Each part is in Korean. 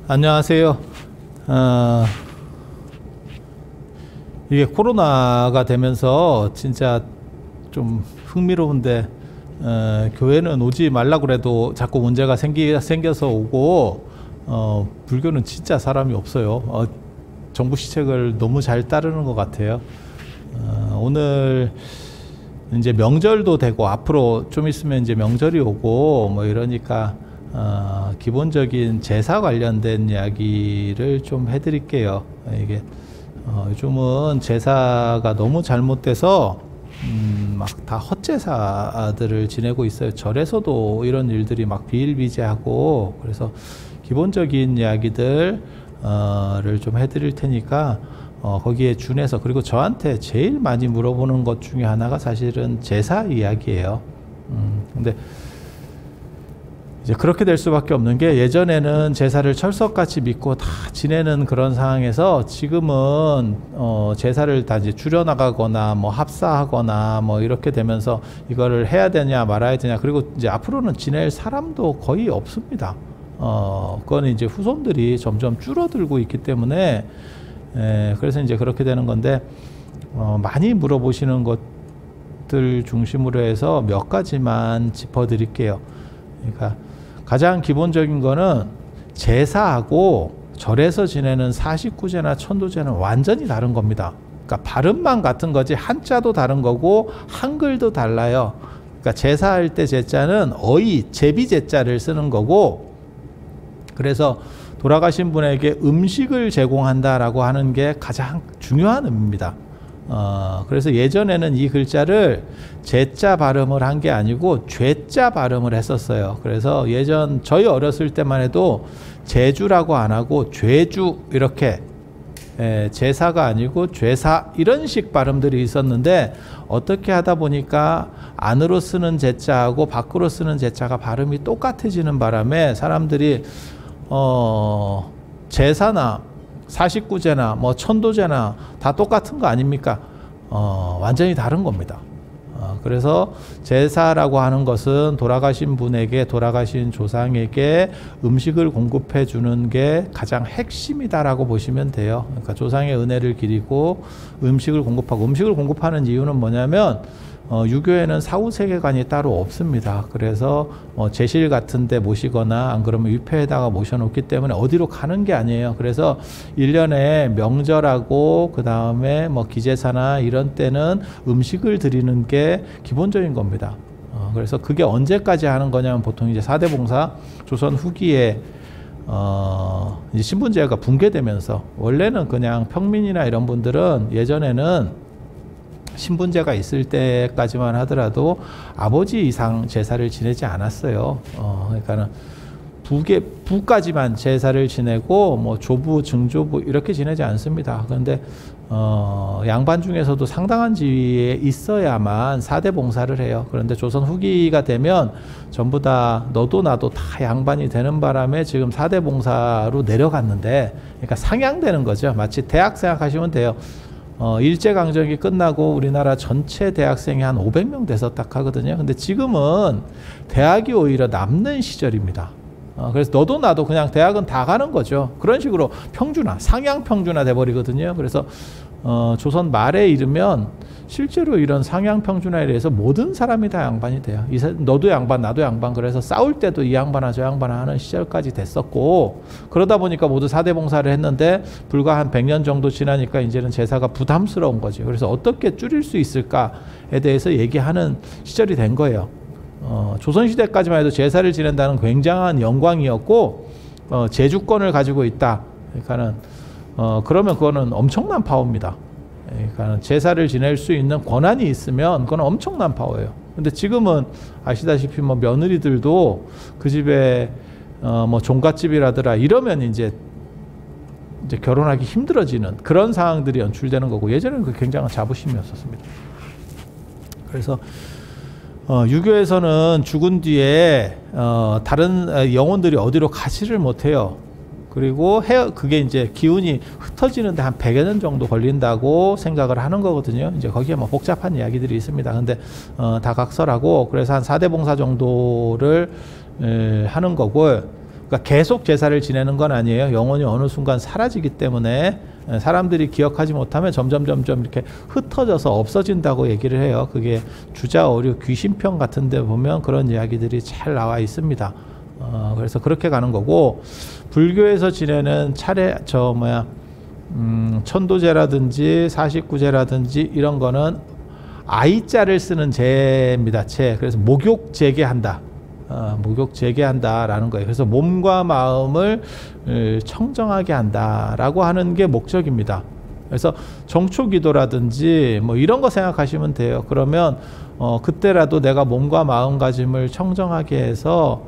안녕하세요. 이게 코로나가 되면서 진짜 좀 흥미로운데, 교회는 오지 말라 그래도 자꾸 문제가 생겨서 오고, 불교는 진짜 사람이 없어요. 정부 시책을 너무 잘 따르는 것 같아요. 오늘 이제 명절도 되고, 앞으로 좀 있으면 이제 명절이 오고, 뭐 이러니까, 기본적인 제사 관련된 이야기를 좀 해드릴게요. 이게 요즘은 제사가 너무 잘못돼서 막 다 헛제사들을 지내고 있어요. 절에서도 이런 일들이 막 비일비재하고, 그래서 기본적인 이야기들을 좀 해드릴 테니까 거기에 준해서, 그리고 저한테 제일 많이 물어보는 것 중에 하나가 사실은 제사 이야기예요. 근데 이제 그렇게 될 수밖에 없는 게, 예전에는 제사를 철석같이 믿고 다 지내는 그런 상황에서 지금은 제사를 다 이제 줄여나가거나 뭐 합사하거나 뭐 이렇게 되면서 이거를 해야 되냐 말아야 되냐, 그리고 이제 앞으로는 지낼 사람도 거의 없습니다. 그거는 이제 후손들이 점점 줄어들고 있기 때문에, 그래서 이제 그렇게 되는 건데, 많이 물어보시는 것들 중심으로 해서 몇 가지만 짚어드릴게요. 그러니까 가장 기본적인 거는, 제사하고 절에서 지내는 사식구제나 천도제는 완전히 다른 겁니다. 그러니까 발음만 같은 거지 한자도 다른 거고 한글도 달라요. 그러니까 제사할 때 제자는 제비제자를 쓰는 거고, 그래서 돌아가신 분에게 음식을 제공한다라고 하는 게 가장 중요한 의미입니다. 그래서 예전에는 이 글자를 제자 발음을 한 게 아니고 죄자 발음을 했었어요. 그래서 저희 어렸을 때만 해도 제주라고 안 하고 죄주, 이렇게, 제사가 아니고 죄사, 이런 식 발음들이 있었는데, 어떻게 하다 보니까 안으로 쓰는 제자하고 밖으로 쓰는 제자가 발음이 똑같아지는 바람에 사람들이 제사나 사식구제나 뭐 천도제나 다 똑같은 거 아닙니까? 완전히 다른 겁니다. 그래서 제사라고 하는 것은 돌아가신 분에게, 돌아가신 조상에게 음식을 공급해 주는 게 가장 핵심이다라고 보시면 돼요. 그러니까 조상의 은혜를 기리고 음식을 공급하고, 음식을 공급하는 이유는 뭐냐면, 유교에는 사후세계관이 따로 없습니다. 그래서 제실 같은 데 모시거나 안 그러면 위패에다가 모셔놓기 때문에 어디로 가는 게 아니에요. 그래서 1년에 명절하고 그 다음에 뭐 기제사나 이런 때는 음식을 드리는 게 기본적인 겁니다. 그래서 그게 언제까지 하는 거냐면, 보통 이제 4대 봉사, 조선 후기에 이제 신분제가 붕괴되면서, 원래는 그냥 평민이나 이런 분들은 예전에는 신분제가 있을 때까지만 하더라도 아버지 이상 제사를 지내지 않았어요. 그러니까는 부까지만 제사를 지내고, 뭐 조부, 증조부 이렇게 지내지 않습니다. 그런데 양반 중에서도 상당한 지위에 있어야만 4대 봉사를 해요. 그런데 조선 후기가 되면 전부 다 너도 나도 다 양반이 되는 바람에 지금 4대 봉사로 내려갔는데, 그러니까 상향되는 거죠. 마치 대학 생각하시면 돼요. 일제강점기 끝나고 우리나라 전체 대학생이 한 500명 돼서 딱 하거든요. 근데 지금은 대학이 오히려 남는 시절입니다. 그래서 너도 나도 그냥 대학은 다 가는 거죠. 그런 식으로 상향 평준화 돼버리거든요. 그래서 조선 말에 이르면 실제로 이런 상향 평준화에 대해서 모든 사람이 다 양반이 돼요. 너도 양반, 나도 양반. 그래서 싸울 때도 이 양반아 저 양반아 하는 시절까지 됐었고, 그러다 보니까 모두 4대 봉사를 했는데, 불과 한 100년 정도 지나니까 이제는 제사가 부담스러운 거죠. 그래서 어떻게 줄일 수 있을까에 대해서 얘기하는 시절이 된 거예요. 조선시대까지만 해도 제사를 지낸다는 굉장한 영광이었고, 제주권을 가지고 있다. 그러니까는 그러면 그거는 엄청난 파워입니다. 그러니까 제사를 지낼 수 있는 권한이 있으면 그건 엄청난 파워예요. 근데 지금은 아시다시피 뭐 며느리들도 그 집에 뭐 종갓집이라더라 이러면 이제 결혼하기 힘들어지는 그런 상황들이 연출되는 거고, 예전에는 그 굉장한 자부심이었었습니다. 그래서 유교에서는 죽은 뒤에 다른 영혼들이 어디로 가지를 못해요. 그리고 그게 이제 기운이 흩어지는데 한 100여 년 정도 걸린다고 생각을 하는 거거든요. 이제 거기에 뭐 복잡한 이야기들이 있습니다. 근데 다 각설하고, 그래서 한 4대 봉사 정도를 하는 거고, 그러니까 계속 제사를 지내는 건 아니에요. 영혼이 어느 순간 사라지기 때문에 사람들이 기억하지 못하면 점점 이렇게 흩어져서 없어진다고 얘기를 해요. 그게 주자 오류 귀신편 같은 데 보면 그런 이야기들이 잘 나와 있습니다. 그래서 그렇게 가는 거고, 불교에서 지내는 천도제라든지 49제라든지 이런 거는 아이자를 쓰는 제입니다. 그래서 목욕 재개한다. 목욕 재개한다라는 거예요. 그래서 몸과 마음을 청정하게 한다라고 하는 게 목적입니다. 그래서 정초기도라든지 뭐 이런 거 생각하시면 돼요. 그러면 그때라도 내가 몸과 마음가짐을 청정하게 해서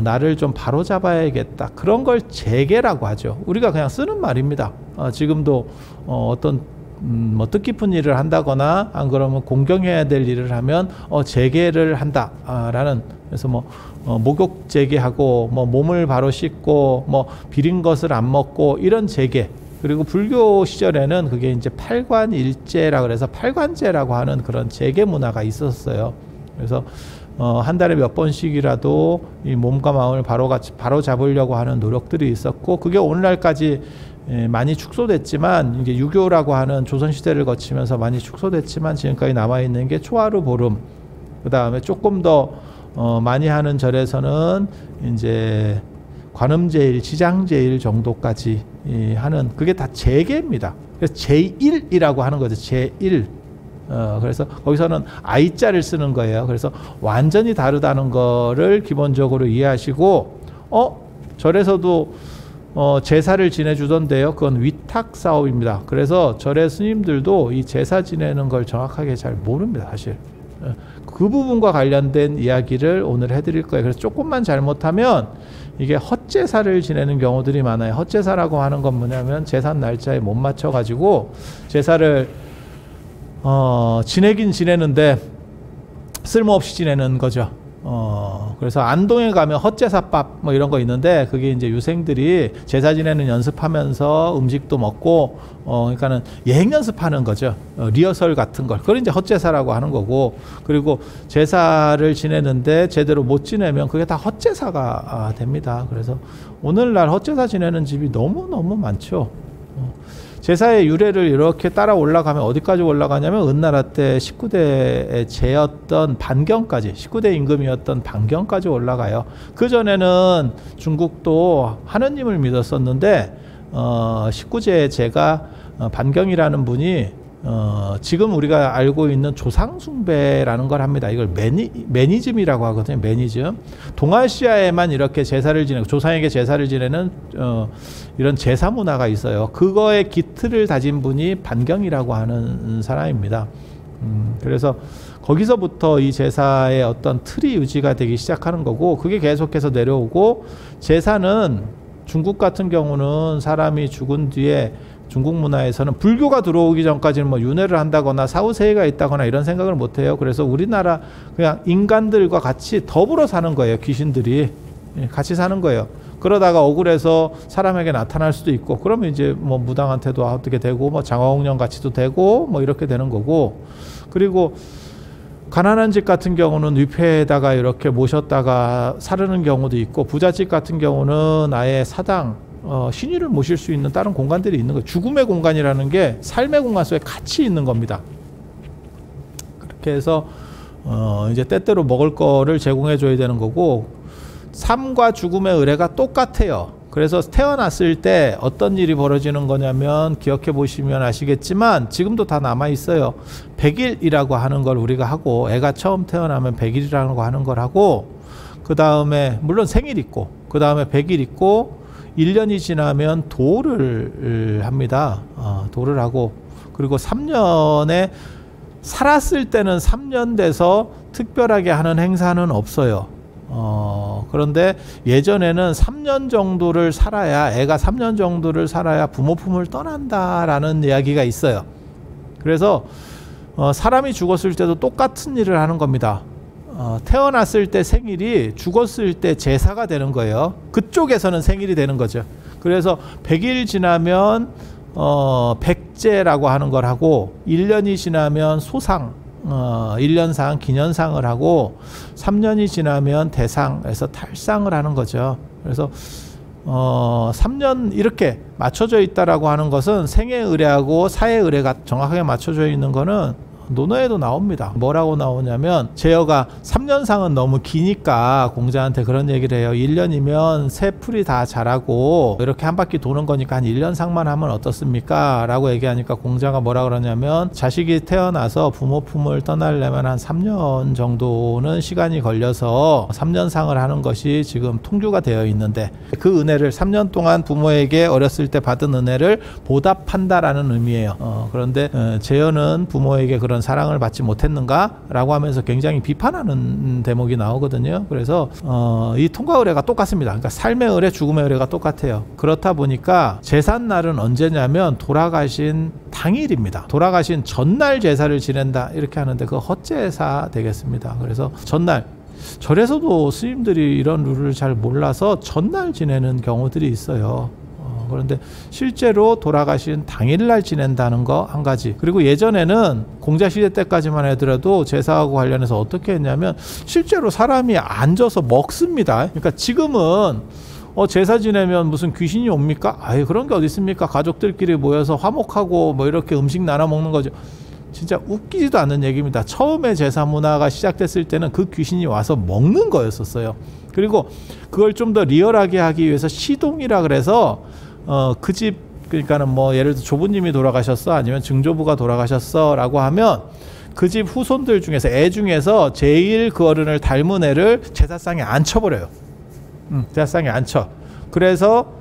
나를 좀 바로잡아야겠다. 그런 걸 재개라고 하죠. 우리가 그냥 쓰는 말입니다. 지금도 어떤 뭐 뜻깊은 일을 한다거나 안 그러면 공경해야 될 일을 하면 재개를 한다라는, 그래서 뭐 목욕 재개하고 뭐 몸을 바로 씻고 뭐 비린 것을 안 먹고 이런 재개. 그리고 불교 시절에는 그게 이제 팔관일제라 그래서 팔관제라고 하는 그런 재개 문화가 있었어요. 그래서 한 달에 몇 번씩이라도 이 몸과 마음을 바로 잡으려고 하는 노력들이 있었고, 그게 오늘날까지 많이 축소됐지만, 이게 유교라고 하는 조선시대를 거치면서 많이 축소됐지만 지금까지 남아있는 게 초하루 보름, 그 다음에 조금 더 많이 하는 절에서는 이제 관음제일, 지장제일 정도까지 하는, 그게 다 재계입니다. 그래서 제1이라고 하는 거죠. 제1. 그래서 거기서는 아이자를 쓰는 거예요. 그래서 완전히 다르다는 거를 기본적으로 이해하시고, 절에서도 제사를 지내주던데요. 그건 위탁 사업입니다. 그래서 절의 스님들도 이 제사 지내는 걸 정확하게 잘 모릅니다, 사실. 그 부분과 관련된 이야기를 오늘 해드릴 거예요. 그래서 조금만 잘못하면 이게 헛제사를 지내는 경우들이 많아요. 헛제사라고 하는 건 뭐냐면 제사 날짜에 못 맞춰가지고 제사를 지내긴 지내는데 쓸모없이 지내는 거죠. 그래서 안동에 가면 헛제사밥 뭐 이런 거 있는데, 그게 이제 유생들이 제사 지내는 연습하면서 음식도 먹고, 그러니까는 예행 연습하는 거죠. 리허설 같은 걸. 그걸 이제 헛제사라고 하는 거고, 그리고 제사를 지내는데 제대로 못 지내면 그게 다 헛제사가 됩니다. 그래서 오늘날 헛제사 지내는 집이 너무너무 많죠. 제사의 유래를 이렇게 따라 올라가면 어디까지 올라가냐면 은나라 때 19대의 제였던 반경까지, 19대 임금이었던 반경까지 올라가요. 그전에는 중국도 하느님을 믿었었는데 19제 제가 반경이라는 분이 지금 우리가 알고 있는 조상숭배라는 걸 합니다. 이걸 매니즘이라고 하거든요. 매니즘. 동아시아에만 이렇게 제사를 지내고 조상에게 제사를 지내는 이런 제사 문화가 있어요. 그거의 기틀을 다진 분이 반경이라고 하는 사람입니다. 그래서 거기서부터 이 제사의 어떤 틀이 유지가 되기 시작하는 거고, 그게 계속해서 내려오고, 제사는 중국 같은 경우는 사람이 죽은 뒤에 중국 문화에서는 불교가 들어오기 전까지는 뭐 윤회를 한다거나 사후세계가 있다거나 이런 생각을 못 해요. 그래서 우리나라 그냥 인간들과 같이 더불어 사는 거예요. 귀신들이 같이 사는 거예요. 그러다가 억울해서 사람에게 나타날 수도 있고, 그러면 이제 뭐 무당한테도 어떻게 되고, 뭐 장화홍련 같이도 되고, 뭐 이렇게 되는 거고, 그리고 가난한 집 같은 경우는 위패에다가 이렇게 모셨다가 사르는 경우도 있고, 부잣집 같은 경우는 아예 사당, 신의를 모실 수 있는 다른 공간들이 있는 거예요. 죽음의 공간이라는 게 삶의 공간 속에 같이 있는 겁니다. 그렇게 해서 이제 때때로 먹을 거를 제공해 줘야 되는 거고, 삶과 죽음의 의례가 똑같아요. 그래서 태어났을 때 어떤 일이 벌어지는 거냐면, 기억해 보시면 아시겠지만 지금도 다 남아 있어요. 100일이라고 하는 걸 우리가 하고, 애가 처음 태어나면 100일이라고 하는 걸 하고, 그 다음에 물론 생일 있고, 그 다음에 100일 있고, 1년이 지나면 도를 합니다. 도를 하고, 그리고 3년에 살았을 때는 3년 돼서 특별하게 하는 행사는 없어요. 그런데 예전에는 3년 정도를 살아야, 애가 3년 정도를 살아야 부모 품을 떠난다라는 이야기가 있어요. 그래서 사람이 죽었을 때도 똑같은 일을 하는 겁니다. 태어났을 때 생일이 죽었을 때 제사가 되는 거예요. 그쪽에서는 생일이 되는 거죠. 그래서 100일 지나면 백제라고 하는 걸 하고, 1년이 지나면 소상, 1년상 기년상을 하고, 3년이 지나면 대상에서 탈상을 하는 거죠. 그래서 3년 이렇게 맞춰져 있다라고 하는 것은 생애 의례하고 사회 의례가 정확하게 맞춰져 있는 거는 논어에도 나옵니다. 뭐라고 나오냐면 제어가 3년상은 너무 기니까 공자한테 그런 얘기를 해요. 1년이면 새 풀이 다 자라고 이렇게 한 바퀴 도는 거니까 한 1년상만 하면 어떻습니까? 라고 얘기하니까 공자가 뭐라 그러냐면 자식이 태어나서 부모 품을 떠나려면 한 3년 정도는 시간이 걸려서 3년상을 하는 것이 지금 통규가 되어 있는데 그 은혜를 3년 동안 부모에게 어렸을 때 받은 은혜를 보답한다라는 의미예요. 그런데 제어는 부모에게 그런 사랑을 받지 못했는가라고 하면서 굉장히 비판하는 대목이 나오거든요. 그래서 이 통과 의례가 똑같습니다. 그러니까 삶의 의례, 죽음의 의례가 똑같아요. 그렇다 보니까 제삿날은 언제냐면 돌아가신 당일입니다. 돌아가신 전날 제사를 지낸다 이렇게 하는데 그 헛제사 되겠습니다. 그래서 전날 절에서도 스님들이 이런 룰을 잘 몰라서 전날 지내는 경우들이 있어요. 그런데 실제로 돌아가신 당일날 지낸다는 거 한 가지. 그리고 예전에는 공자시대 때까지만 하더라도 제사하고 관련해서 어떻게 했냐면 실제로 사람이 앉아서 먹습니다. 그러니까 지금은 제사 지내면 무슨 귀신이 옵니까? 아예 그런 게 어디 있습니까? 가족들끼리 모여서 화목하고 뭐 이렇게 음식 나눠 먹는 거죠. 진짜 웃기지도 않는 얘기입니다. 처음에 제사 문화가 시작됐을 때는 그 귀신이 와서 먹는 거였었어요. 그리고 그걸 좀 더 리얼하게 하기 위해서 시동이라 그래서 그 집 그러니까는 뭐 예를 들어 조부님이 돌아가셨어 아니면 증조부가 돌아가셨어 라고 하면 그 집 후손들 중에서 애 중에서 제일 그 어른을 닮은 애를 제사상에 앉혀버려요. 제사상에 앉혀. 그래서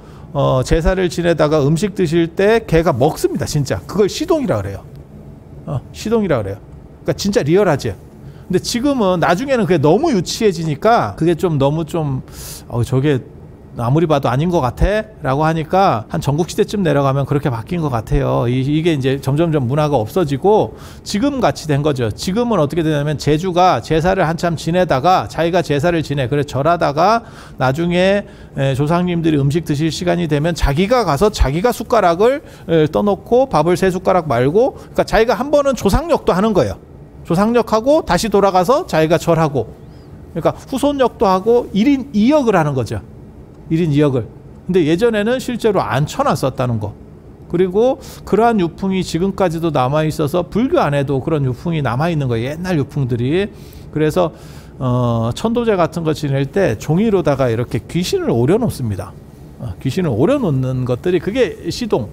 제사를 지내다가 음식 드실 때 걔가 먹습니다. 진짜 그걸 시동이라 그래요. 시동이라 그래요. 그러니까 진짜 리얼하지. 근데 지금은 나중에는 그게 너무 유치해지니까 그게 좀 너무 좀 저게 아무리 봐도 아닌 것 같아 라고 하니까 한 전국시대쯤 내려가면 그렇게 바뀐 것 같아요. 이게 이제 점점점 문화가 없어지고 지금 같이 된 거죠. 지금은 어떻게 되냐면 제주가 제사를 한참 지내다가 자기가 제사를 지내 그래 절하다가 나중에 조상님들이 음식 드실 시간이 되면 자기가 가서 자기가 숟가락을 떠놓고 밥을 세 숟가락 말고 그러니까 자기가 한 번은 조상역도 하는 거예요. 조상역하고 다시 돌아가서 자기가 절하고 그러니까 후손역도 하고 1인 2역을 하는 거죠. 1인 2역을. 근데 예전에는 실제로 앉혀놨었다는 거. 그리고 그러한 유풍이 지금까지도 남아있어서 불교 안에도 그런 유풍이 남아있는 거예요. 옛날 유풍들이. 그래서 천도제 같은 거 지낼 때 종이로다가 이렇게 귀신을 오려놓습니다. 귀신을 오려놓는 것들이 그게 시동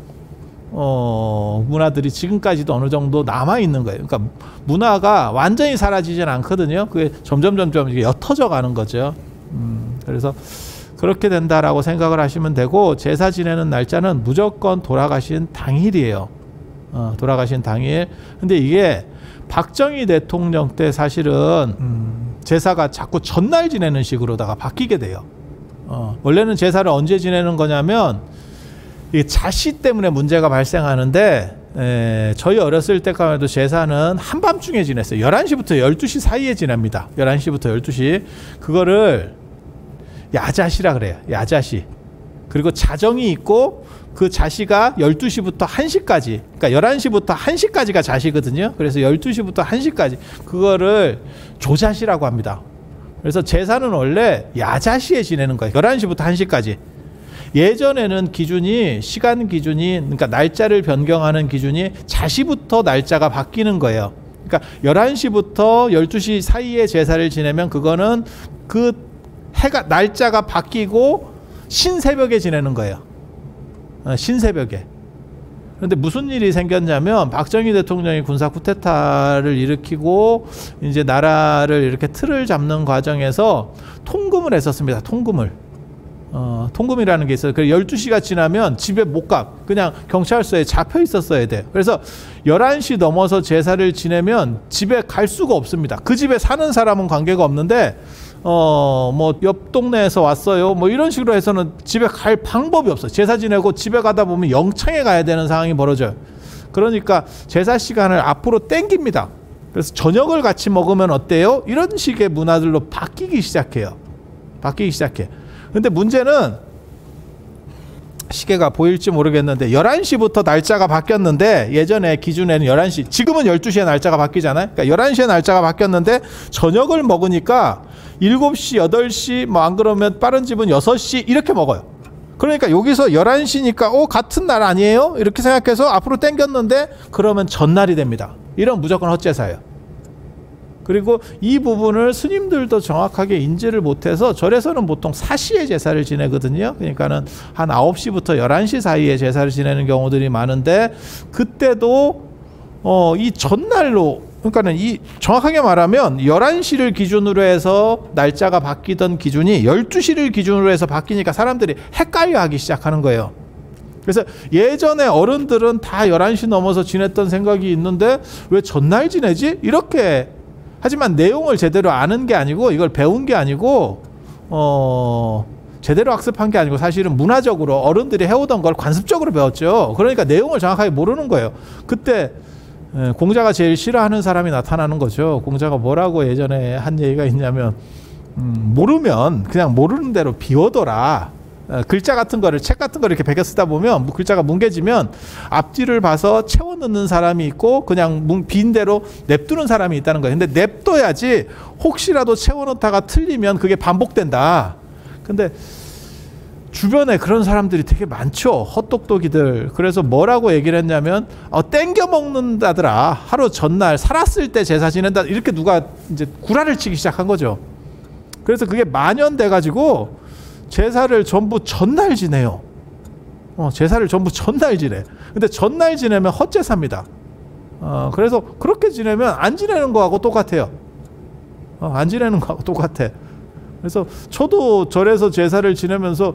문화들이 지금까지도 어느 정도 남아있는 거예요. 그러니까 문화가 완전히 사라지진 않거든요. 그게 점점 옅어져 가는 거죠. 그래서 그렇게 된다라고 생각을 하시면 되고 제사 지내는 날짜는 무조건 돌아가신 당일이에요. 돌아가신 당일. 근데 이게 박정희 대통령 때 사실은 제사가 자꾸 전날 지내는 식으로다가 바뀌게 돼요. 원래는 제사를 언제 지내는 거냐면 이 자시 때문에 문제가 발생하는데 저희 어렸을 때까지만 해도 제사는 한밤중에 지냈어요. 11시부터 12시 사이에 지냅니다. 11시부터 12시. 그거를 야자시라 그래요. 야자시. 그리고 자정이 있고 그 자시가 12시부터 1시까지 그러니까 11시부터 1시까지가 자시거든요. 그래서 12시부터 1시까지 그거를 조자시라고 합니다. 그래서 제사는 원래 야자시에 지내는 거예요. 11시부터 1시까지. 예전에는 기준이 시간 기준이 그러니까 날짜를 변경하는 기준이 자시부터 날짜가 바뀌는 거예요. 그러니까 11시부터 12시 사이에 제사를 지내면 그거는 그 해가 날짜가 바뀌고 신새벽에 지내는 거예요. 신새벽에. 그런데 무슨 일이 생겼냐면 박정희 대통령이 군사 쿠데타를 일으키고 이제 나라를 이렇게 틀을 잡는 과정에서 통금을 했었습니다. 통금을. 통금이라는 게 있어요. 그래서 12시가 지나면 집에 못 가. 그냥 경찰서에 잡혀 있었어야 돼. 그래서 11시 넘어서 제사를 지내면 집에 갈 수가 없습니다. 그 집에 사는 사람은 관계가 없는데 뭐 옆 동네에서 왔어요. 뭐 이런 식으로 해서는 집에 갈 방법이 없어요. 제사 지내고 집에 가다 보면 영창에 가야 되는 상황이 벌어져요. 그러니까 제사 시간을 앞으로 땡깁니다. 그래서 저녁을 같이 먹으면 어때요? 이런 식의 문화들로 바뀌기 시작해요. 바뀌기 시작해. 근데 문제는 시계가 보일지 모르겠는데 11시부터 날짜가 바뀌었는데 예전에 기준에는 11시, 지금은 12시에 날짜가 바뀌잖아요. 그러니까 11시에 날짜가 바뀌었는데 저녁을 먹으니까 7시, 8시, 뭐 안 그러면 빠른 집은 6시 이렇게 먹어요. 그러니까 여기서 11시니까 같은 날 아니에요? 이렇게 생각해서 앞으로 당겼는데 그러면 전날이 됩니다. 이런 무조건 헛제사예요. 그리고 이 부분을 스님들도 정확하게 인지를 못해서 절에서는 보통 사시에 제사를 지내거든요. 그러니까는 한 9시부터 11시 사이에 제사를 지내는 경우들이 많은데 그때도 이 전날로, 그러니까는 이 정확하게 말하면 11시를 기준으로 해서 날짜가 바뀌던 기준이 12시를 기준으로 해서 바뀌니까 사람들이 헷갈려 하기 시작하는 거예요. 그래서 예전에 어른들은 다 11시 넘어서 지냈던 생각이 있는데 왜 전날 지내지? 이렇게. 하지만 내용을 제대로 아는 게 아니고 이걸 배운 게 아니고 제대로 학습한 게 아니고 사실은 문화적으로 어른들이 해오던 걸 관습적으로 배웠죠. 그러니까 내용을 정확하게 모르는 거예요. 그때 공자가 제일 싫어하는 사람이 나타나는 거죠. 공자가 뭐라고 예전에 한 얘기가 있냐면 모르면 그냥 모르는 대로 비워둬라. 글자 같은 거를, 책 같은 거를 이렇게 베겨 쓰다 보면 글자가 뭉개지면 앞뒤를 봐서 채워 넣는 사람이 있고 그냥 빈 대로 냅두는 사람이 있다는 거예요. 근데 냅둬야지 혹시라도 채워 넣다가 틀리면 그게 반복된다. 근데 주변에 그런 사람들이 되게 많죠. 헛똑똑이들. 그래서 뭐라고 얘기를 했냐면 땡겨 먹는다더라. 하루 전날 살았을 때 제사 지낸다. 이렇게 누가 이제 구라를 치기 시작한 거죠. 그래서 그게 만연돼 가지고 제사를 전부 전날 지내요. 제사를 전부 전날 지내. 근데 전날 지내면 헛제사입니다. 그래서 그렇게 지내면 안 지내는 거하고 똑같아요. 안 지내는 거하고 똑같아. 그래서 저도 절에서 제사를 지내면서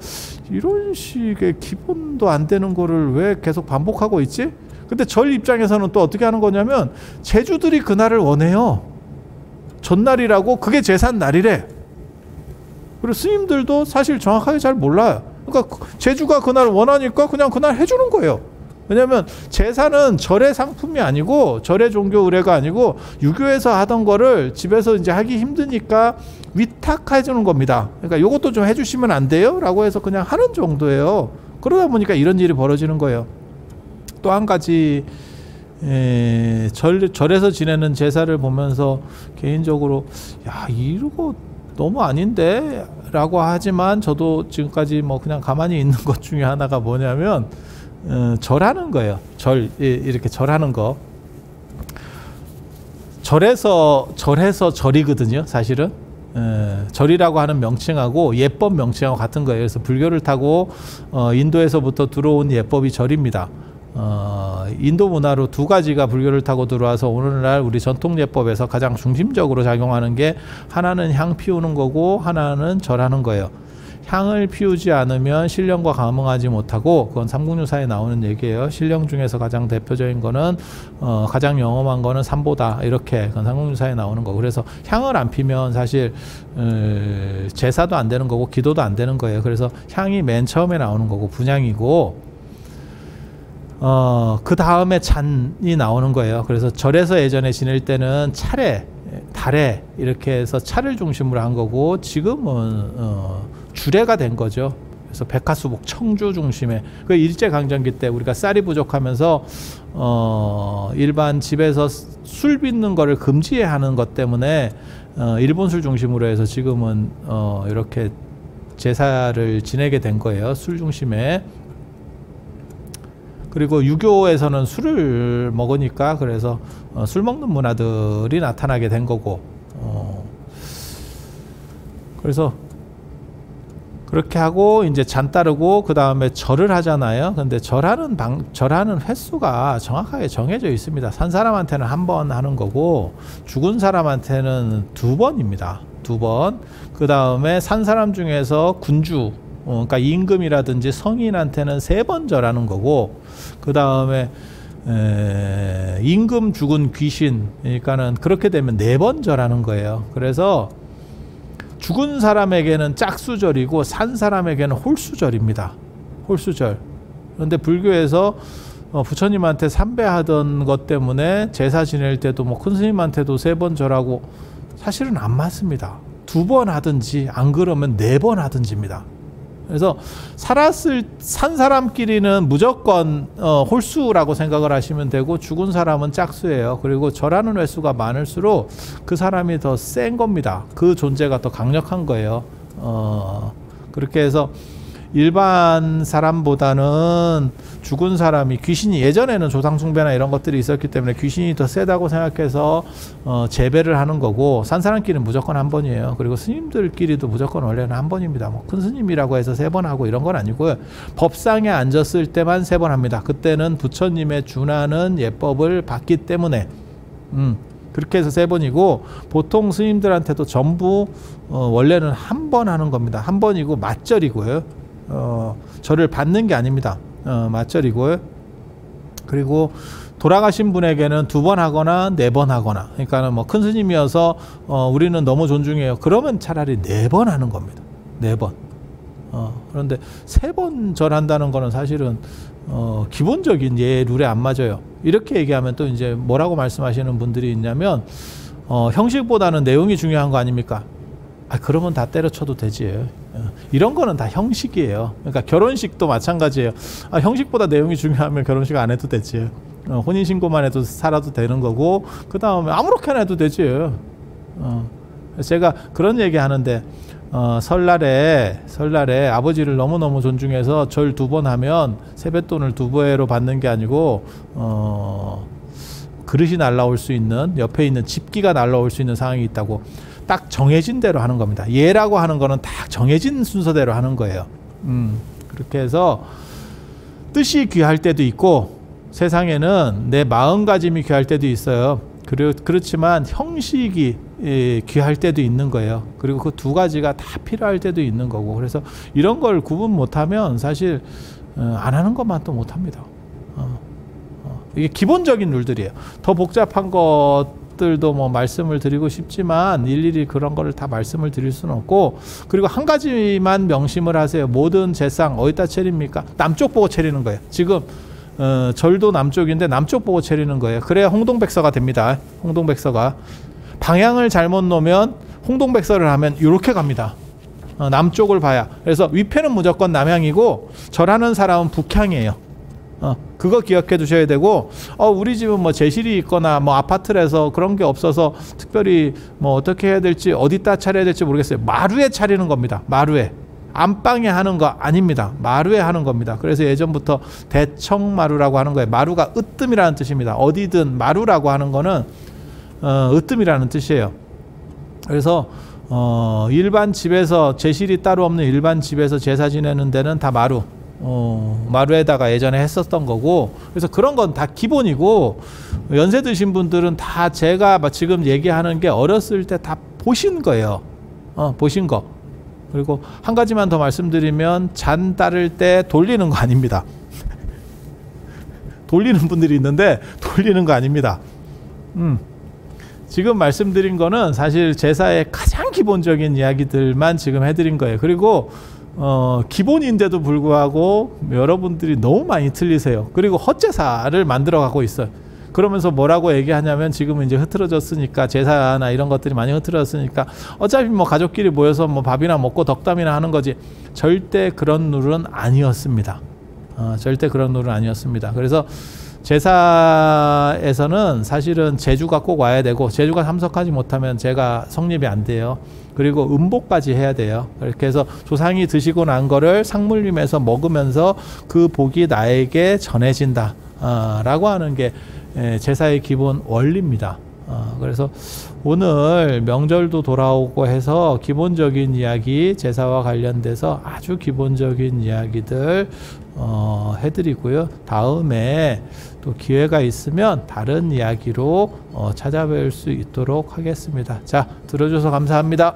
이런 식의 기본도 안 되는 거를 왜 계속 반복하고 있지? 근데 절 입장에서는 또 어떻게 하는 거냐면 제주들이 그날을 원해요. 전날이라고, 그게 제사 날이래. 그리고 스님들도 사실 정확하게 잘 몰라요. 그러니까 제주가 그날 원하니까 그냥 그날 해주는 거예요. 왜냐하면 제사는 절의 상품이 아니고 절의 종교 의례가 아니고 유교에서 하던 거를 집에서 이제 하기 힘드니까 위탁해 주는 겁니다. 그러니까 이것도 좀 해주시면 안 돼요? 라고 해서 그냥 하는 정도예요. 그러다 보니까 이런 일이 벌어지는 거예요. 또 한 가지 절에서 지내는 제사를 보면서 개인적으로 이러고 너무 아닌데? 라고 하지만 저도 지금까지 뭐 그냥 가만히 있는 것 중에 하나가 뭐냐면 절하는 거예요. 이렇게 절하는 거. 절에서 절이거든요, 사실은. 절이라고 하는 명칭하고 예법 명칭하고 같은 거예요. 그래서 불교를 타고 인도에서부터 들어온 예법이 절입니다. 인도 문화로 두 가지가 불교를 타고 들어와서 오늘날 우리 전통 예법에서 가장 중심적으로 작용하는 게 하나는 향 피우는 거고 하나는 절하는 거예요. 향을 피우지 않으면 신령과 감응하지 못하고, 그건 삼국유사에 나오는 얘기예요. 신령 중에서 가장 대표적인 거는 가장 영험한 거는 삼보다, 이렇게 그건 삼국유사에 나오는 거. 그래서 향을 안 피면 사실 제사도 안 되는 거고 기도도 안 되는 거예요. 그래서 향이 맨 처음에 나오는 거고 분향이고, 그 다음에 잔이 나오는 거예요. 그래서 절에서 예전에 지낼 때는 차례, 달에 이렇게 해서 차를 중심으로 한 거고, 지금은 주례가 된 거죠. 그래서 백화수복 청주 중심에, 그 일제강점기 때 우리가 쌀이 부족하면서 일반 집에서 술 빚는 거를 금지해야 하는 것 때문에 일본 술 중심으로 해서 지금은 이렇게 제사를 지내게 된 거예요. 술 중심에. 그리고 유교에서는 술을 먹으니까 그래서 술 먹는 문화들이 나타나게 된 거고, 그래서 그렇게 하고 이제 잔 따르고 그 다음에 절을 하잖아요. 근데 절하는 횟수가 정확하게 정해져 있습니다. 산 사람한테는 한 번 하는 거고 죽은 사람한테는 2번입니다. 2번. 그 다음에 산 사람 중에서 군주, 그러니까 임금이라든지 성인한테는 3번 절하는 거고, 그 다음에 임금 죽은 귀신, 그러니까는 그렇게 되면 4번 절하는 거예요. 그래서 죽은 사람에게는 짝수절이고 산 사람에게는 홀수절입니다. 홀수절. 그런데 불교에서 부처님한테 삼배하던 것 때문에 제사 지낼 때도 뭐 큰 스님한테도 3번 절하고, 사실은 안 맞습니다. 2번 하든지 안 그러면 4번 하든지입니다. 그래서 산 사람끼리는 무조건 홀수라고 생각을 하시면 되고, 죽은 사람은 짝수예요. 그리고 절하는 횟수가 많을수록 그 사람이 더 센 겁니다. 그 존재가 더 강력한 거예요. 그렇게 해서 일반 사람보다는 죽은 사람이, 귀신이, 예전에는 조상숭배나 이런 것들이 있었기 때문에 귀신이 더 세다고 생각해서 재배를 하는 거고, 산 사람끼리는 무조건 한 번이에요. 그리고 스님들끼리도 무조건 원래는 한 번입니다. 뭐 큰 스님이라고 해서 3번 하고 이런 건 아니고요. 법상에 앉았을 때만 3번 합니다. 그때는 부처님의 준하는 예법을 받기 때문에 그렇게 해서 3번이고, 보통 스님들한테도 전부 원래는 한 번 하는 겁니다. 한 번이고 맞절이고요. 절을 받는 게 아닙니다. 맞절이고요. 그리고 돌아가신 분에게는 2번 하거나 4번 하거나, 그러니까는 뭐 큰 스님이어서 우리는 너무 존중해요. 그러면 차라리 4번 하는 겁니다. 4번. 그런데 3번 절한다는 거는 사실은 기본적인 예 룰에 안 맞아요. 이렇게 얘기하면 또 이제 뭐라고 말씀하시는 분들이 있냐면, 형식보다는 내용이 중요한 거 아닙니까? 그러면 다 때려쳐도 되지. 이런 거는 다 형식이에요. 그러니까 결혼식도 마찬가지예요. 형식보다 내용이 중요하면 결혼식 안 해도 되지. 혼인신고만 해도 살아도 되는 거고, 그 다음에 아무렇게나 해도 되지. 제가 그런 얘기 하는데, 설날에 아버지를 너무너무 존중해서 절 2번 하면 세뱃돈을 2배로 받는 게 아니고, 그릇이 날라올 수 있는, 옆에 있는 집기가 날라올 수 있는 상황이 있다고 딱 정해진 대로 하는 겁니다. 예라고 하는 거는 딱 정해진 순서대로 하는 거예요. 그렇게 해서 뜻이 귀할 때도 있고, 세상에는 내 마음가짐이 귀할 때도 있어요. 그렇지만 형식이 귀할 때도 있는 거예요. 그리고 그 2가지가 다 필요할 때도 있는 거고, 그래서 이런 걸 구분 못하면 사실 안 하는 것만 또 못합니다. 이게 기본적인 룰들이에요. 더 복잡한 것들도 뭐 말씀을 드리고 싶지만 일일이 그런 거를 다 말씀을 드릴 수는 없고, 그리고 한 가지만 명심을 하세요. 모든 제상 어디다 차립니까? 남쪽 보고 차리는 거예요. 지금 절도 남쪽인데 남쪽 보고 차리는 거예요. 그래야 홍동백서가 됩니다. 홍동백서가 방향을 잘못 놓으면 홍동백서를 하면 이렇게 갑니다. 남쪽을 봐야. 그래서 위패는 무조건 남향이고 절하는 사람은 북향이에요. 그거 기억해 두셔야 되고, 우리 집은 뭐 제실이 있거나 뭐 아파트라서 그런 게 없어서 특별히 뭐 어떻게 해야 될지, 어디다 차려야 될지 모르겠어요. 마루에 차리는 겁니다. 마루에. 안방에 하는 거 아닙니다. 마루에 하는 겁니다. 그래서 예전부터 대청마루라고 하는 거예요. 마루가 으뜸이라는 뜻입니다. 어디든 마루라고 하는 거는 으뜸이라는 뜻이에요. 그래서 일반 집에서, 제실이 따로 없는 일반 집에서 제사 지내는 데는 다 마루. 마루에다가 예전에 했었던 거고, 그래서 그런 건 다 기본이고, 연세 드신 분들은 다 제가 지금 얘기하는 게 어렸을 때 다 보신 거예요. 보신 거. 그리고 한 가지만 더 말씀드리면, 잔 따를 때 돌리는 거 아닙니다. 돌리는 분들이 있는데 돌리는 거 아닙니다. 지금 말씀드린 거는 사실 제사의 가장 기본적인 이야기들만 지금 해드린 거예요. 그리고 기본인데도 불구하고 여러분들이 너무 많이 틀리세요. 그리고 헛제사를 만들어 가고 있어요. 그러면서 뭐라고 얘기하냐면, 지금은 이제 흐트러졌으니까, 제사나 이런 것들이 많이 흐트러졌으니까 어차피 뭐 가족끼리 모여서 뭐 밥이나 먹고 덕담이나 하는 거지. 절대 그런 룰은 아니었습니다. 절대 그런 룰은 아니었습니다. 그래서 제사에서는 사실은 제주가 꼭 와야 되고, 제주가 참석하지 못하면 제가 성립이 안 돼요. 그리고 음복까지 해야 돼요. 그렇게 해서 조상이 드시고 난 거를 상물림에서 먹으면서 그 복이 나에게 전해진다 라고 하는 게 제사의 기본 원리입니다. 그래서 오늘 명절도 돌아오고 해서 기본적인 이야기, 제사와 관련돼서 아주 기본적인 이야기들 해드리고요. 다음에 또 기회가 있으면 다른 이야기로 찾아뵐 수 있도록 하겠습니다. 자, 들어줘서 감사합니다.